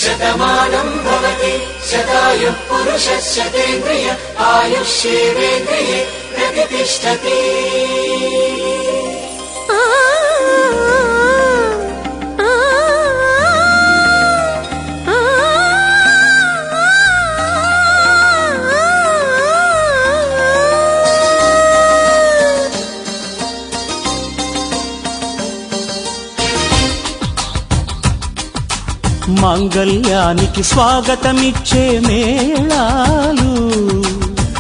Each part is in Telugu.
శతమానం భవతి శతాయుః పురుషः శతేంద్రియ ఆయుష్యేవేంద్రియే ప్రతిష్టతి. మాంగళ్యానికి స్వాగతమిచ్చే మేళాలు,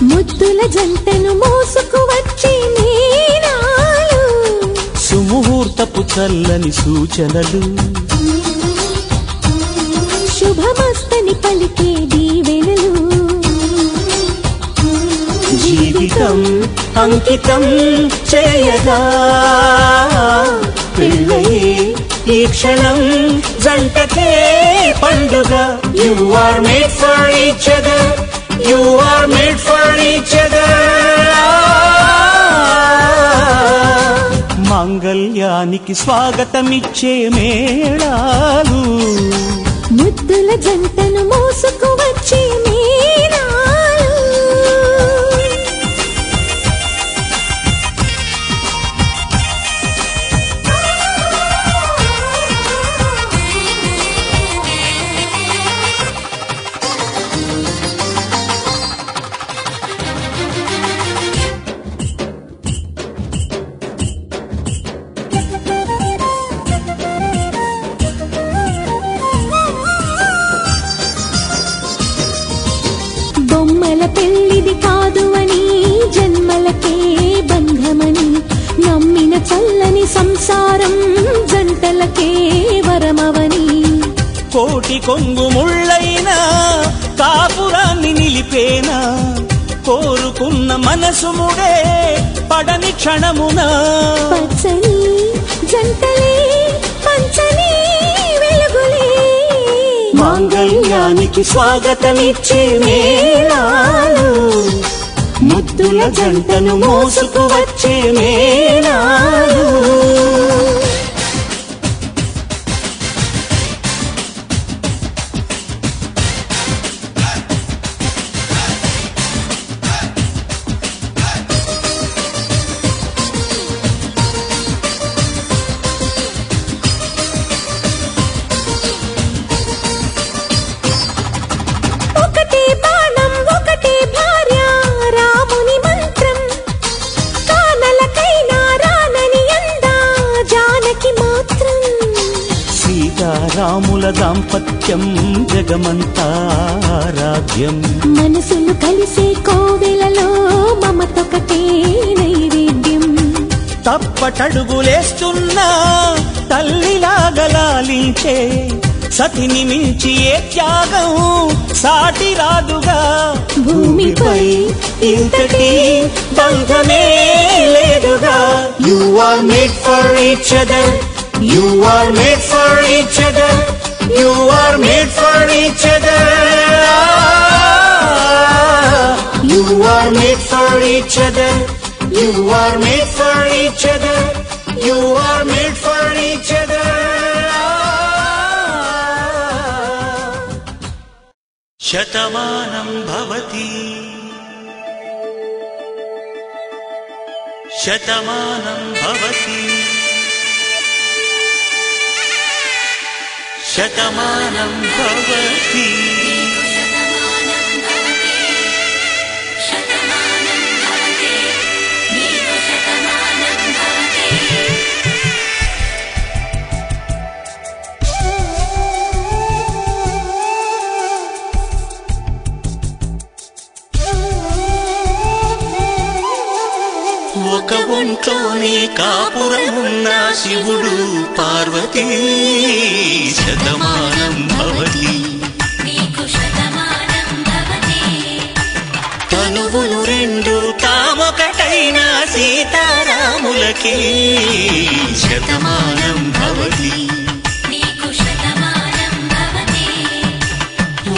ముద్దుల జంటను మోసుకు వచ్చే మేళాలు, సుముహూర్తపు చల్లని సూచనలు, శుభమస్తని పలికే దీవెనలు, జీవితం అంకితం చేయగా పెళ్ళయే ఈ క్షణం జంటకే పండుగ. You are made for each other, you are made for each other. మాంగళ్యానికి స్వాగతమిచ్చే మేళాలు, ముద్దుల జంటను మోసుకు వచ్చే మేళాలు. బొమ్మల పెళ్లిది కాదు అని, జన్మలకే బంధమని నమ్మిన చల్లని సంసారం జంటలకే వరమవని. కోటి కొంగు ముళ్ళైనా కాపురాన్ని నిలిపేనా, కోరుకున్న మనసు ముడే పడని క్షణమున. పచ్చని జంటలే పంచని వెలుగులే, మాంగళ్యానికి స్వాగతమిచ్చే మేళాలు, ముద్దుల జంటను మోసుకు వచ్చే మేళాలు. ఒకటే బాణం ఒకటే భార్య రాముని మంత్రం, కానలకైనా రానని అందా జానకి మాత్రం. సీతారాముల దాంపత్యం జగమంతా ఆరాధ్యం, మనసులు కలిసే కోవెలలో మమతొకటే నైవేద్యం. తప్పటడుగులేస్తున్నా తల్లిలాగా లాలించే సతిని మించి ఏ త్యాగం సాటి రాదుగా. భూమిపై ఇంతటి బంధమే లేదుగా. You are made for each other, you are made for each other, you are made for each other. You are made for each other, you are made for each other, you are made for each other. Shatamanam Bhavati Shatamanam Bhavati Shatamanam Bhavati. ఒక ఒంట్లోనే కాపురమున్న శివుడు పార్వతీ శతమానం భవతి. తనువులు రెండు తామొకటైన సీతారాములకి శతమానం భవతి.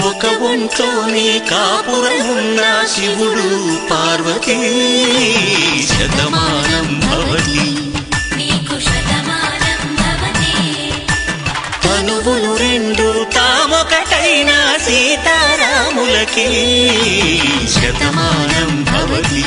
ఒక ఒంట్లోనే కాపురమున్న శివుడు పార్వతీ శతమానం భవతి. తనువులు రెండు తామొకటై కార్యకర్తలకి శతమానం భవతి.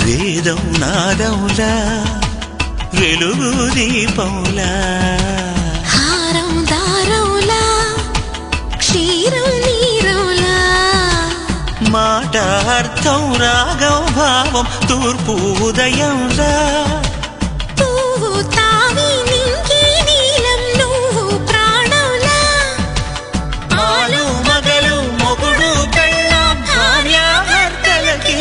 వేదం నాదౌలా వెలుగు దీపంలా హారం దారౌలా క్షీరం నీరౌలా మాట అర్థం రాగం భావం తూర్పు ఉదయంలా పువ్వు తావి నింగి నీలం నువ్వు ప్రాణంలా ఆలు మగలు మొగుడు పెళ్ళాం భార్యాభర్తలకి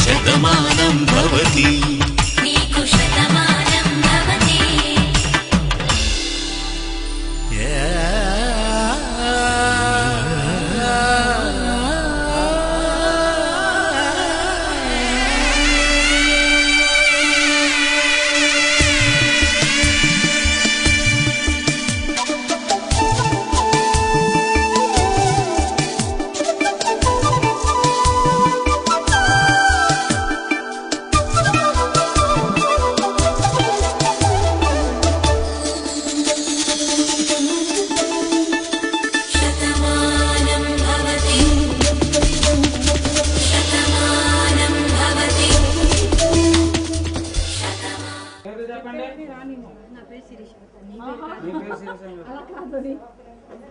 శతమానం భవతి. నీకు శతమానం భవతి.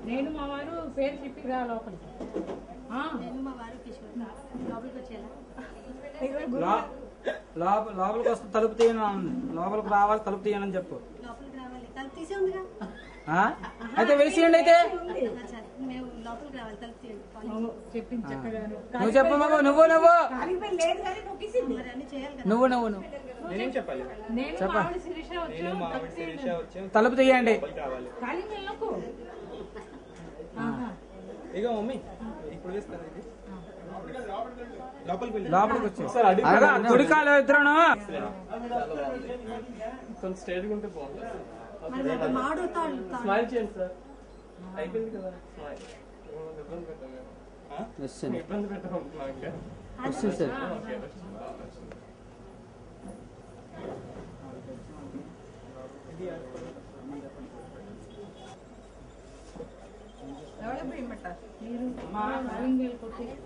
నేను మా వారు పేరు చెప్పి రా లోపలికి. లోపలికి వస్తే తలుపు తీయను, లోపలికి రావాలి తలుపు తీయనని చెప్పు. అయితే వేసేయండి. అయితే నువ్వు చెప్పు మగ, నువ్వు తలుపు తీయండి. లోపలికి వచ్చి తుడికాలు ఇద్దరును స్టేట్ ఉంటే బాగుంది. స్మైల్ చేయండి సార్, అయిపోయింది కదా. ఇబ్బంది పెట్టాం.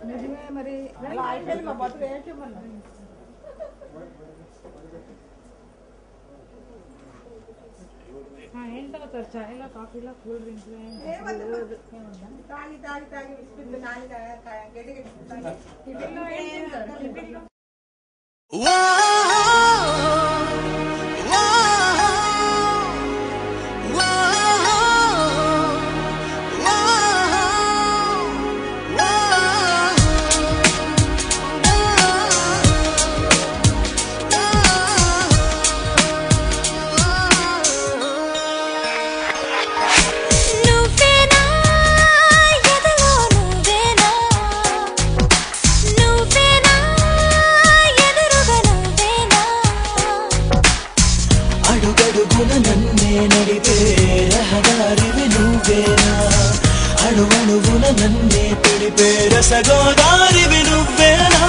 నిజమే మరి మా బతుకు ఏంటమన్నా ఏం తాగుతారు? చాయ్లా, కాఫీలా, కూల్ డ్రింక్స్ అణువణువున నన్నే పిలిపే రసగోదారివి నువ్వేనా.